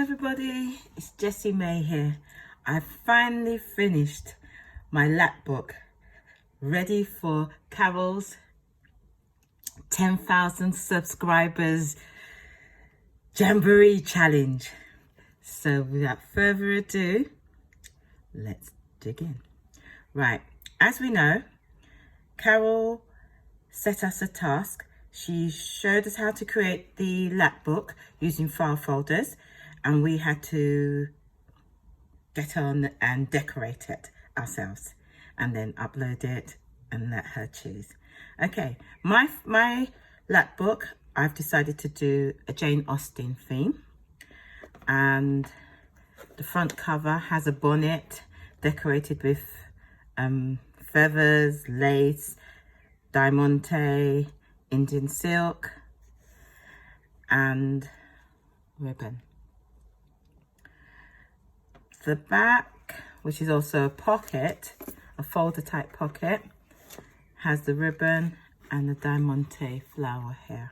everybody, it's Jessi-Mai here. I've finally finished my LapBook, ready for Carol's 10,000 subscribers Jamboree challenge. So without further ado, let's dig in. Right, as we know, Carol set us a task. She showed us how to create the LapBook using file folders, and we had to get on and decorate it ourselves and then upload it and let her choose. Okay, my LapBook, I've decided to do a Jane Austen theme, and the front cover has a bonnet decorated with feathers, lace, diamante, Indian silk and ribbon. The back, which is also a pocket, a folder type pocket, has the ribbon and the diamante flower here.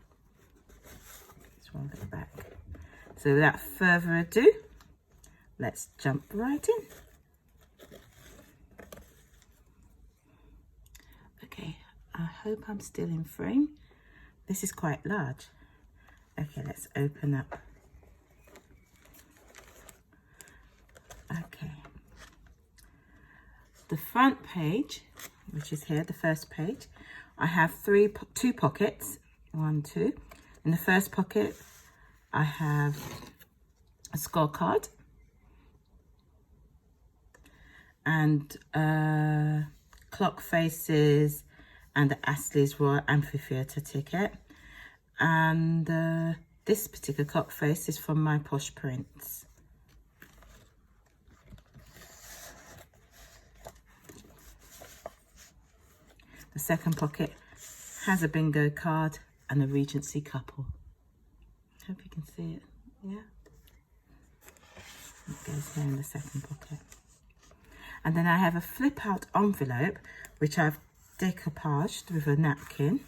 That's one at the back. So without further ado, let's jump right in. Okay, I hope I'm still in frame. This is quite large. Okay, let's open up. Okay. The front page, which is here, the first page, I have two pockets, 1, 2. In the first pocket, I have a scorecard and clock faces and the Astley's Royal Amphitheatre ticket. And this particular clock face is from My Posh Prints. The second pocket has a bingo card and a Regency couple. Hope you can see it, yeah? It goes here in the second pocket. And then I have a flip out envelope, which I've decoupaged with a napkin,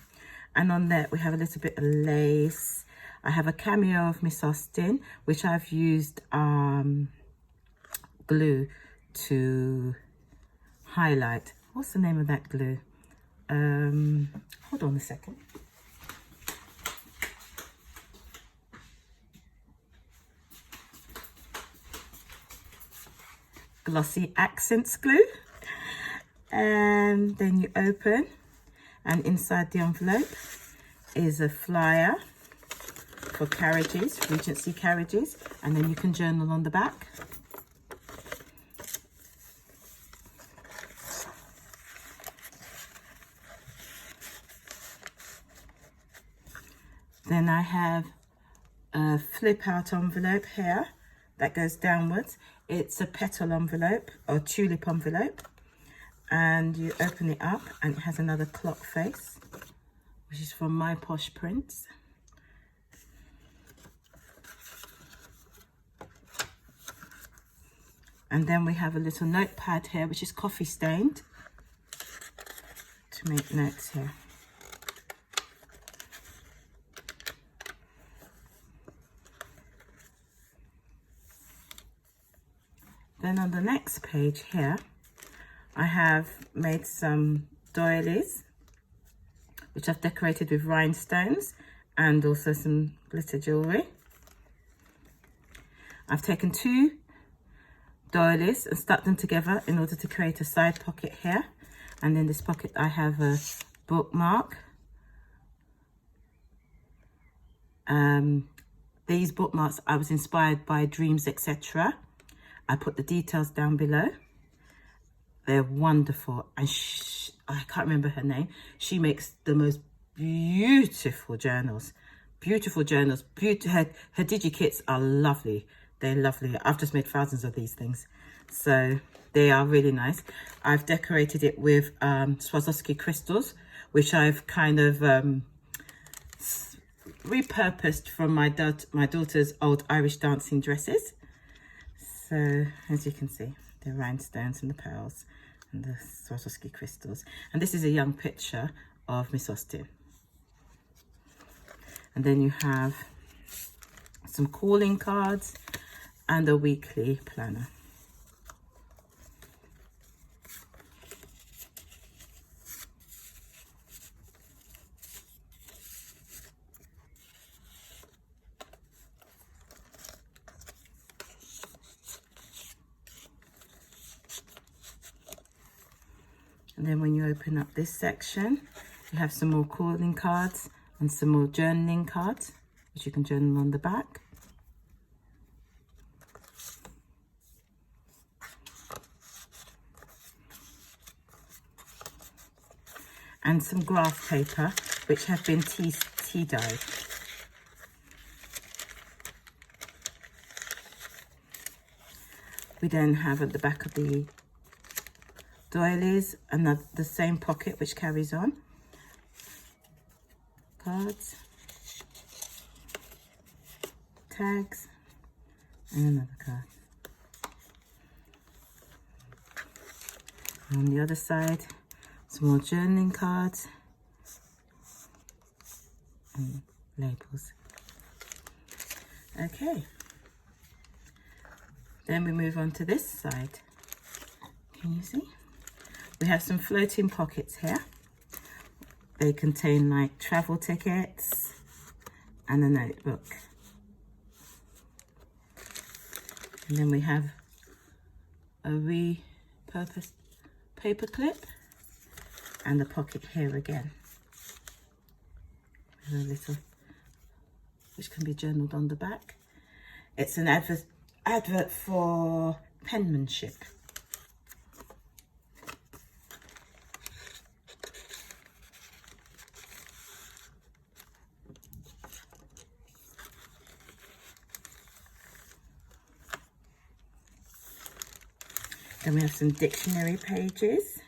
and on there we have a little bit of lace. I have a cameo of Miss Austen, which I've used glue to highlight. What's the name of that glue? Hold on a second. Glossy Accents glue. And then you open, and inside the envelope is a flyer for carriages, Regency carriages, and then you can journal on the back. Then I have a flip out envelope here that goes downwards. It's a petal envelope or tulip envelope. And you open it up and it has another clock face, which is from My Posh Prints. And then we have a little notepad here, which is coffee stained, to make notes here. Then on the next page here, I have made some doilies, which I've decorated with rhinestones and also some glitter jewellery. I've taken 2 doilies and stuck them together in order to create a side pocket here. And in this pocket I have a bookmark. These bookmarks, I was inspired by Dreams, etc. I put the details down below. They're wonderful, and I can't remember her name. She makes the most beautiful journals. Beautiful journals. Her digi-kits are lovely. They're lovely. I've just made thousands of these things. So they are really nice. I've decorated it with Swarovski crystals, which I've kind of repurposed from my daughter's old Irish dancing dresses. So as you can see, the rhinestones and the pearls and the Swarovski crystals. And this is a young picture of Miss Austen. And then you have some calling cards and a weekly planner. And then when you open up this section, you have some more calling cards and some more journaling cards, which you can journal on the back. And some graph paper, which have been tea dyed. We then have at the back of the Doilies the same pocket which carries on. Cards, tags, and another card. On the other side, some more journaling cards and labels. Okay. Then we move on to this side. Can you see? We have some floating pockets here. They contain like travel tickets and a notebook. And then we have a repurposed paper clip and a pocket here again. With a little, which can be journaled on the back. It's an advert for penmanship. Then we have some dictionary pages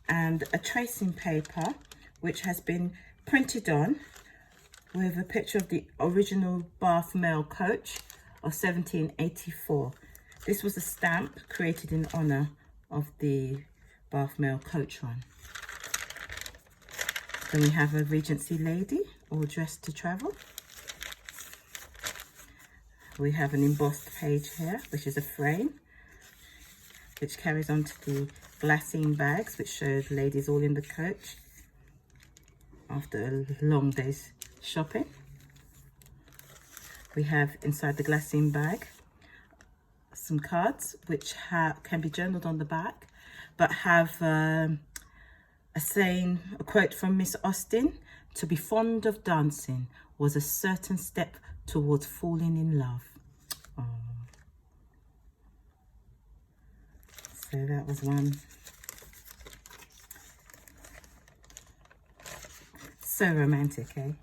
and a tracing paper which has been printed on with a picture of the original Bath mail coach of 1784. This was a stamp created in honour of the Bath mail coach run. Then we have a Regency lady all dressed to travel. We have an embossed page here, which is a frame, which carries on to the glassine bags, which show the ladies all in the coach after a long day's shopping. We have inside the glassine bag some cards which can be journaled on the back, but have a quote from Miss Austen: "To be fond of dancing was a certain step towards falling in love." Oh. So that was one. So romantic, eh?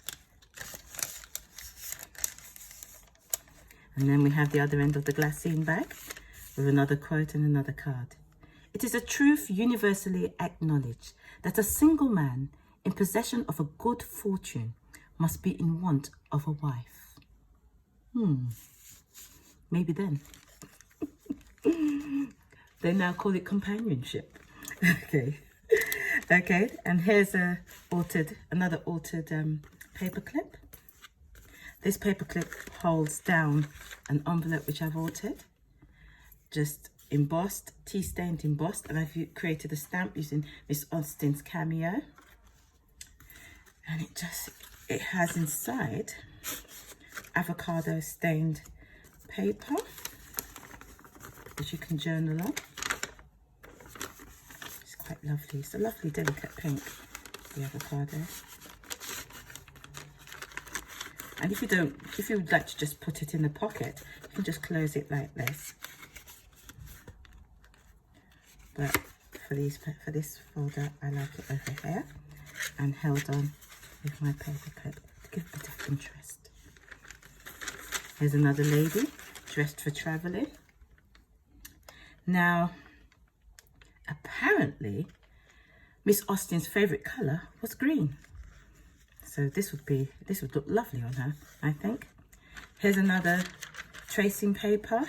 And then we have the other end of the glassine bag with another quote and another card. "It is a truth universally acknowledged that a single man in possession of a good fortune must be in want of a wife." Maybe then. They now call it companionship. Okay, and here's another altered paper clip. This paper clip holds down an envelope which I've altered, just embossed, tea-stained embossed, and I've created a stamp using Miss Austen's cameo. And it has inside avocado stained paper, which you can journal on. It's quite lovely. It's a lovely delicate pink, the avocado. And if you would like to just put it in the pocket, you can just close it like this. But for this folder, I like it over here and held on with my paper clip to give a bit of interest. Here's another lady dressed for traveling. Now, apparently, Miss Austen's favourite colour was green. So this would look lovely on her, I think. Here's another tracing paper,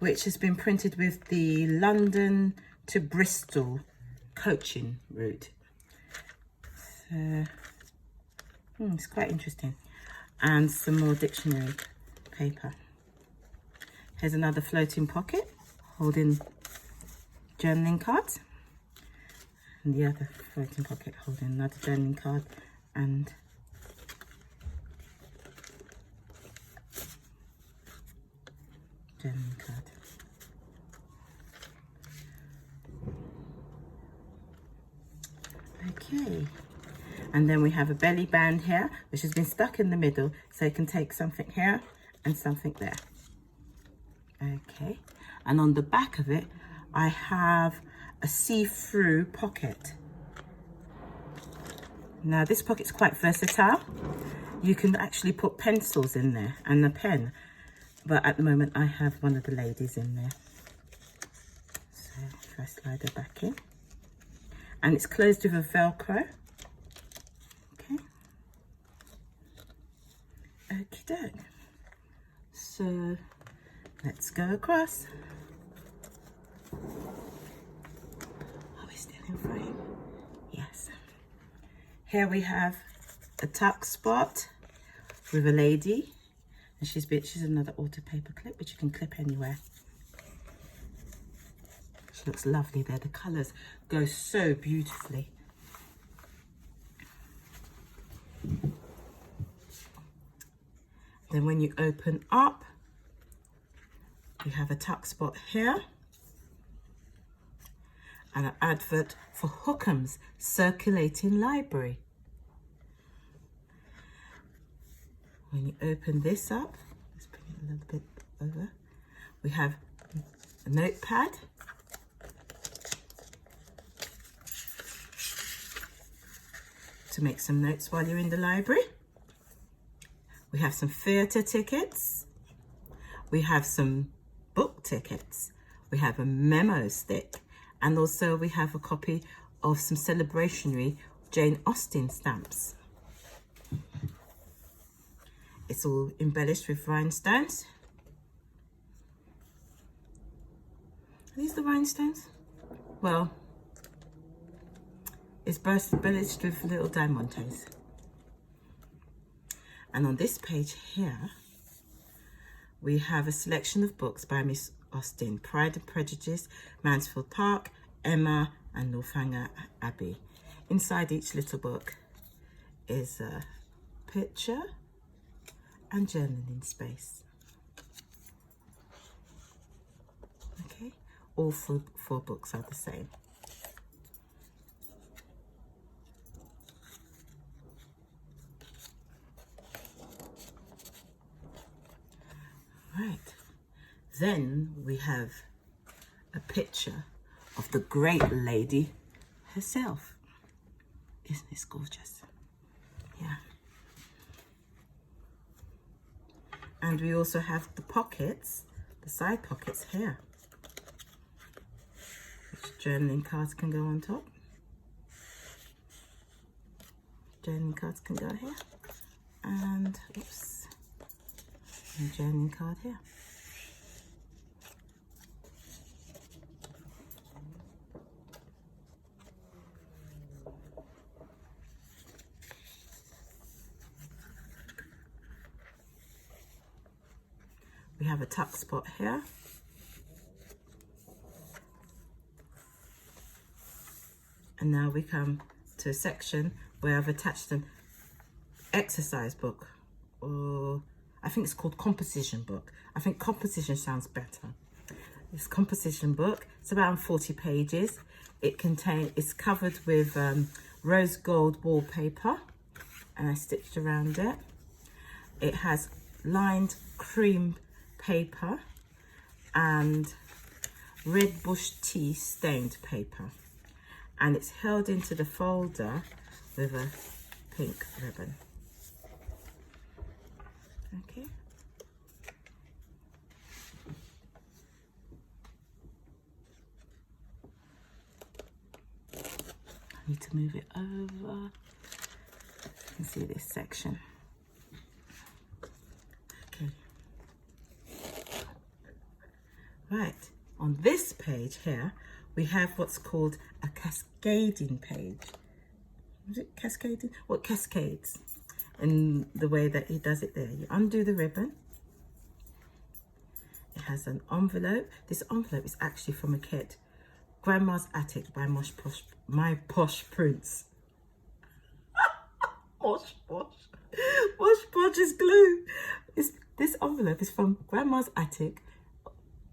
which has been printed with the London to Bristol coaching route. So, it's quite interesting. And some more dictionary paper. Here's another floating pocket holding journaling cards. And the other floating pocket holding another journaling card and journaling card. Okay, and then we have a belly band here which has been stuck in the middle, so you can take something here and something there. Okay, and on the back of it I have a see-through pocket. Now this pocket's quite versatile. You can actually put pencils in there and a pen, but at the moment I have one of the ladies in there. So if I slide her back in, and it's closed with a Velcro. Okay. Okie doke. So let's go across. Are we still in frame? Yes. Here we have a tuck spot with a lady, and she's another auto paper clip which you can clip anywhere. She looks lovely there. The colours go so beautifully. Then when you open up, you have a tuck spot here and an advert for Hookham's Circulating Library. When you open this up, let's bring it a little bit over, we have a notepad, to make some notes while you're in the library. We have some theatre tickets. We have some book tickets. We have a memo stick. And also we have a copy of some celebrationary Jane Austen stamps. It's all embellished with rhinestones. Are these the rhinestones? Well, it's embellished with little diamantes. And on this page here, we have a selection of books by Miss Austen: Pride and Prejudice, Mansfield Park, Emma, and Northanger Abbey. Inside each little book is a picture and journaling space. Okay, all four books are the same. Right, then we have a picture of the great lady herself. Isn't this gorgeous? Yeah. And we also have the pockets, the side pockets here, which journaling cards can go on top. Journaling cards can go here, and oops. And journaling card here. We have a tuck spot here. And now we come to a section where I've attached an exercise book, or I think it's called composition book. I think composition sounds better. This composition book, it's about 40 pages. It's covered with rose gold wallpaper, and I stitched around it. It has lined cream paper and red bush tea stained paper, and it's held into the folder with a pink ribbon. Okay. I need to move it over. You can see this section. Okay. Right, on this page here, we have what's called a cascading page. Is it cascading? What cascades? And the way that he does it there, you undo the ribbon. It It has an envelope. This envelope is actually from a kit. Grandma's Attic by My Posh Prince. Mosh Posh. Mosh Posh is glue. This envelope is from Grandma's Attic,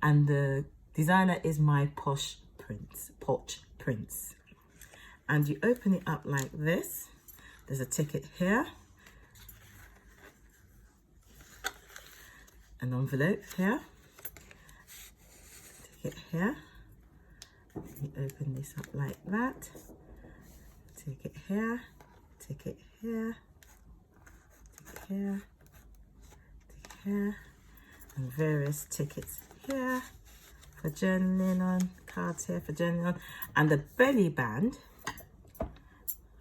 and the designer is My Posh Prince. Posh Prince. And you open it up like this. There's a ticket here. An envelope here. Ticket here. You open this up like that. Ticket here. Ticket here. Ticket here. Ticket here. And various tickets here for journaling on. Cards here for journaling on. And the belly band,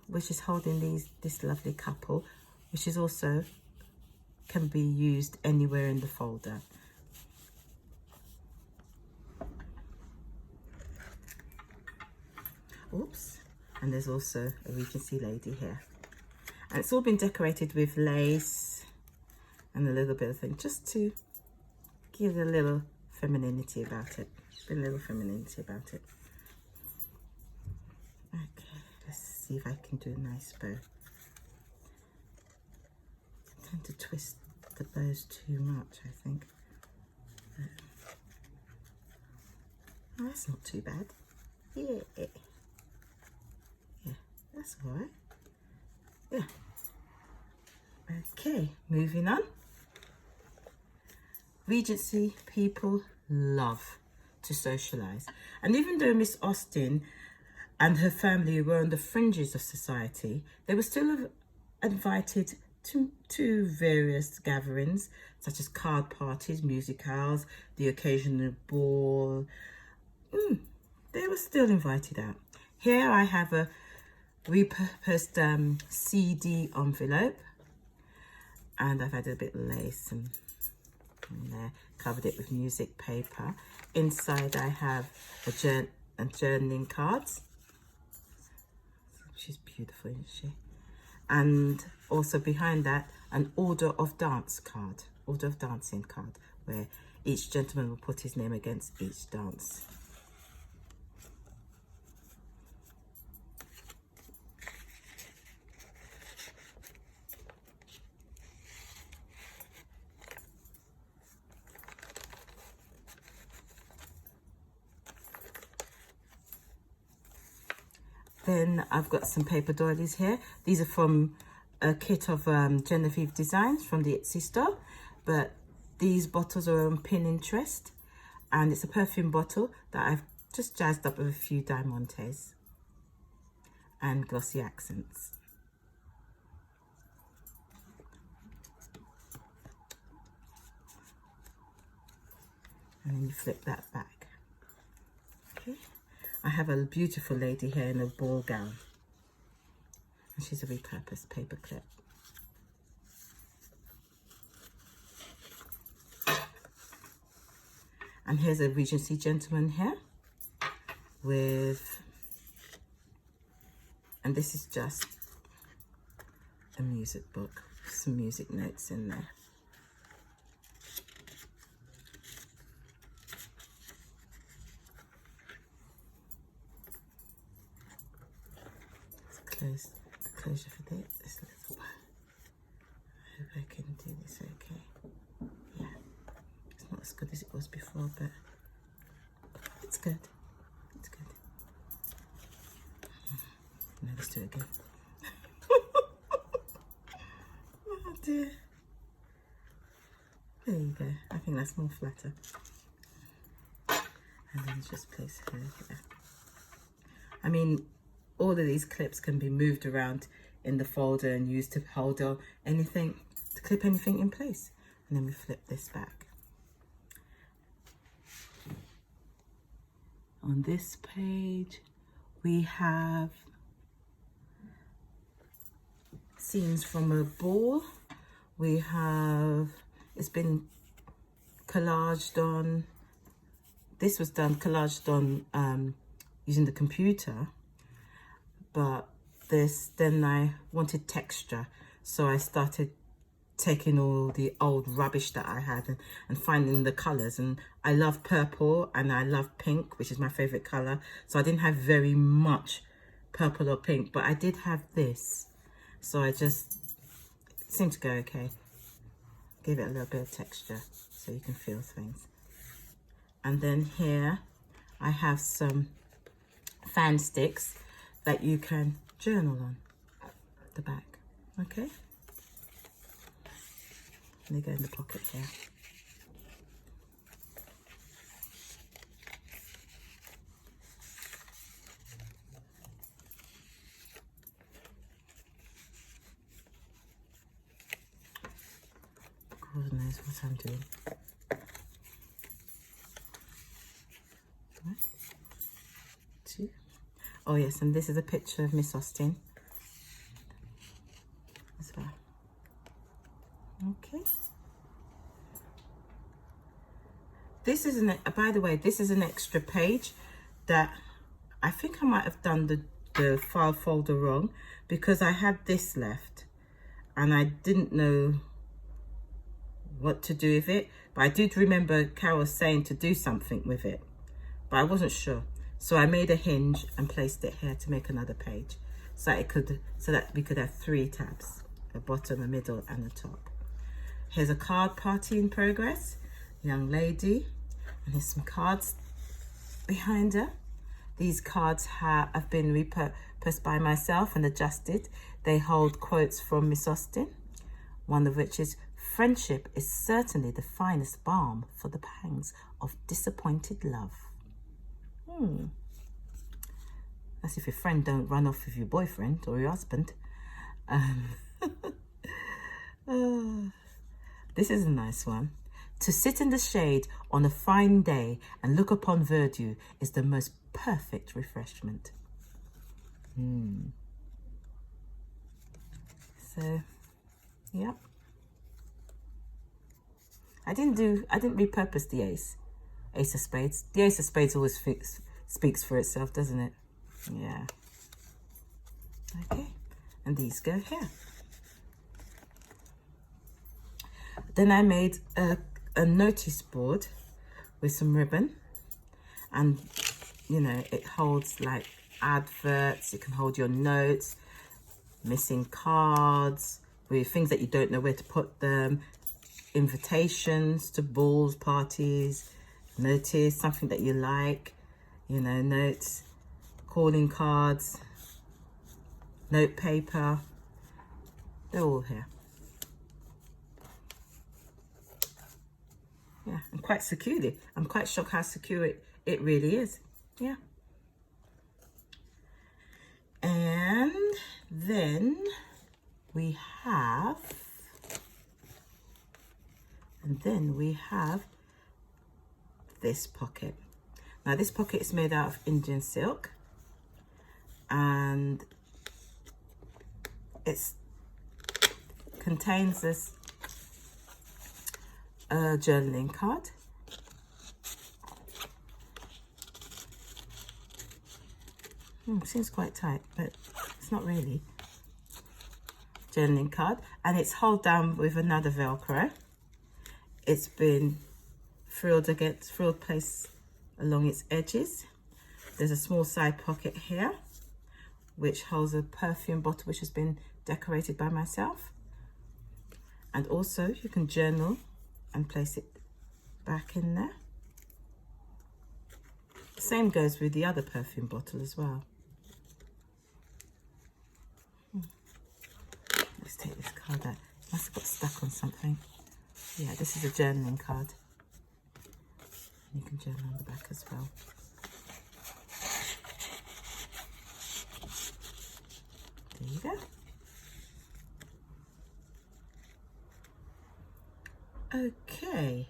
which is holding this lovely couple, which is also can be used anywhere in the folder. Oops. And there's also a Regency lady here. And it's all been decorated with lace and a little bit of thing, just to give a little femininity about it. A little femininity about it. Okay, let's see if I can do a nice bow. I tend to twist the bows too much, I think. Oh, that's not too bad. Yeah. Yeah, that's all right. Yeah. Okay, moving on. Regency people love to socialise. And even though Miss Austen and her family were on the fringes of society, they were still invited to various gatherings, such as card parties, musicals, the occasional ball. They were still invited out. Here I have a repurposed CD envelope, and I've added a bit of lace and in there, covered it with music paper. Inside I have a journaling cards. She's beautiful, isn't she? And also behind that, an order of dance card, order of dancing card, where each gentleman will put his name against each dance. Then I've got some paper doilies here. These are from a kit of Genevieve designs from the Etsy store, but these bottles are on Pinterest, and it's a perfume bottle that I've just jazzed up with a few diamantes and glossy accents. And then you flip that back. Okay. I have a beautiful lady here in a ball gown, and she's a repurposed paper clip. And here's a Regency gentleman here with, and this is just a music book, some music notes in there. Close the closure for this little one. I hope I can do this okay. Yeah, it's not as good as it was before, but it's good. It's good. Now let's do it again. Oh dear. There you go. I think that's more flatter. And then just place her here. I mean, all of these clips can be moved around in the folder and used to hold anything, to clip anything in place. And then we flip this back. On this page, we have scenes from a ball. We have, it's been collaged on, this was done, collaged on using the computer. But then I wanted texture, so I started taking all the old rubbish that I had and finding the colours. And I love purple and I love pink, which is my favourite colour. So I didn't have very much purple or pink, but I did have this. So I just, it seemed to go okay. Give it a little bit of texture so you can feel things. And then here I have some fan sticks that you can journal on the back, okay? And they go in the pocket here. God knows what I'm doing. One, two. Oh yes, and this is a picture of Miss Austen as well. Okay. This is by the way, this is an extra page that I think I might have done the file folder wrong, because I had this left and I didn't know what to do with it. But I did remember Carol saying to do something with it, but I wasn't sure. So I made a hinge and placed it here to make another page, so that we could have 3 tabs: a bottom, a middle, and a top. Here's a card party in progress, young lady, and here's some cards behind her. These cards have been repurposed by myself and adjusted. They hold quotes from Miss Austen, one of which is, "Friendship is certainly the finest balm for the pangs of disappointed love." That's if your friend don't run off with your boyfriend or your husband. This is a nice one. "To sit in the shade on a fine day and look upon verdure is the most perfect refreshment." So, yeah. I didn't repurpose the ace of spades. The ace of spades always speaks for itself, doesn't it? Yeah. Okay, and these go here. Then I made a notice board with some ribbon, and you know, it holds like adverts, it can hold your notes, missing cards, with things that you don't know where to put them, invitations to balls, parties, notice, something that you like, you know, notes, calling cards, note paper, they're all here. Yeah, and quite securely. I'm quite shocked how secure it really is. Yeah. And then we have this pocket. Now this pocket is made out of Indian silk, and it contains this journaling card. Seems quite tight, but it's not really. Journaling card, and it's held down with another Velcro. It's been frilled place along its edges. There's a small side pocket here, which holds a perfume bottle which has been decorated by myself. And also you can journal and place it back in there. Same goes with the other perfume bottle as well. Let's take this card out. Must have got stuck on something. Yeah, this is a journaling card. You can journal on the back as well. There you go. Okay,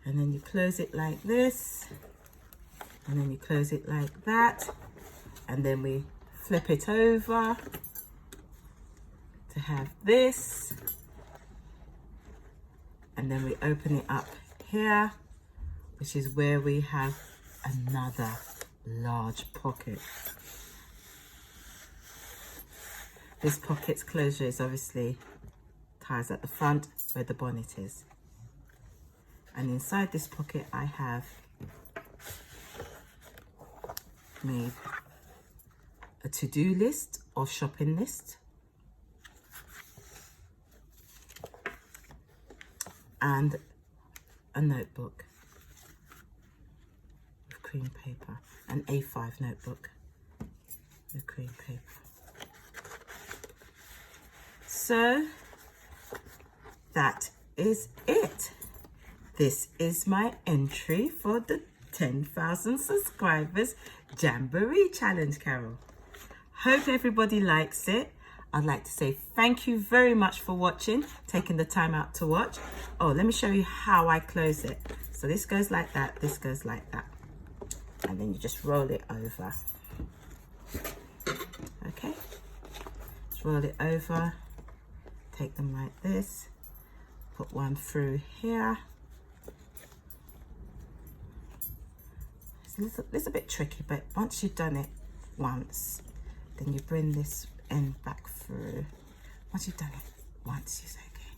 and then you close it like this, and then you close it like that, and then we flip it over to have this, and then we open it up here, which is where we have another large pocket. This pocket's closure is obviously ties at the front where the bonnet is. And inside this pocket I have made a to-do list or shopping list, and a notebook with cream paper, an A5 notebook with cream paper. So that is it. This is my entry for the 10,000 subscribers Jamboree challenge, Carol. Hope everybody likes it. I'd like to say thank you very much for watching, taking the time out to watch. Oh, let me show you how I close it. So this goes like that, this goes like that. And then you just roll it over. Okay, just roll it over, take them like this, put one through here. It's a little bit tricky, but once you've done it once, then you bring this end back through. Once you've done it once, you say okay,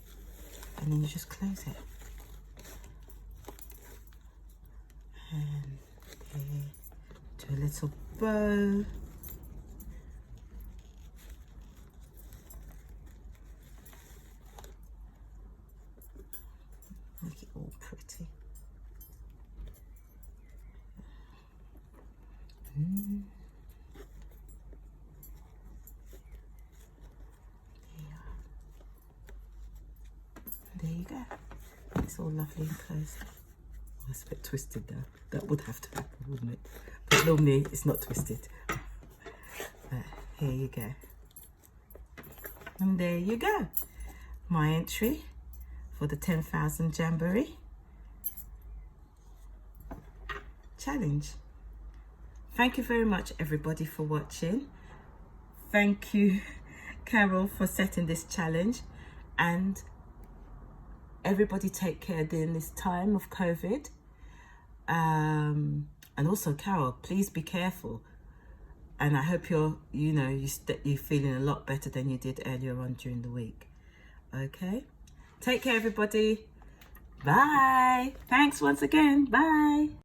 and then you just close it. And do a little bow. Make it all pretty. There you go. It's all lovely and closed. Oh, it's a bit twisted now. That would have to happen, wouldn't it? But normally it's not twisted. But here you go. And there you go. My entry for the 10,000 Jamboree challenge. Thank you very much, everybody, for watching. Thank you, Carol, for setting this challenge. And everybody take care during this time of COVID. And also, Carol, please be careful. And I hope you're feeling a lot better than you did earlier on during the week. Okay? Take care, everybody. Bye. Thanks once again. Bye.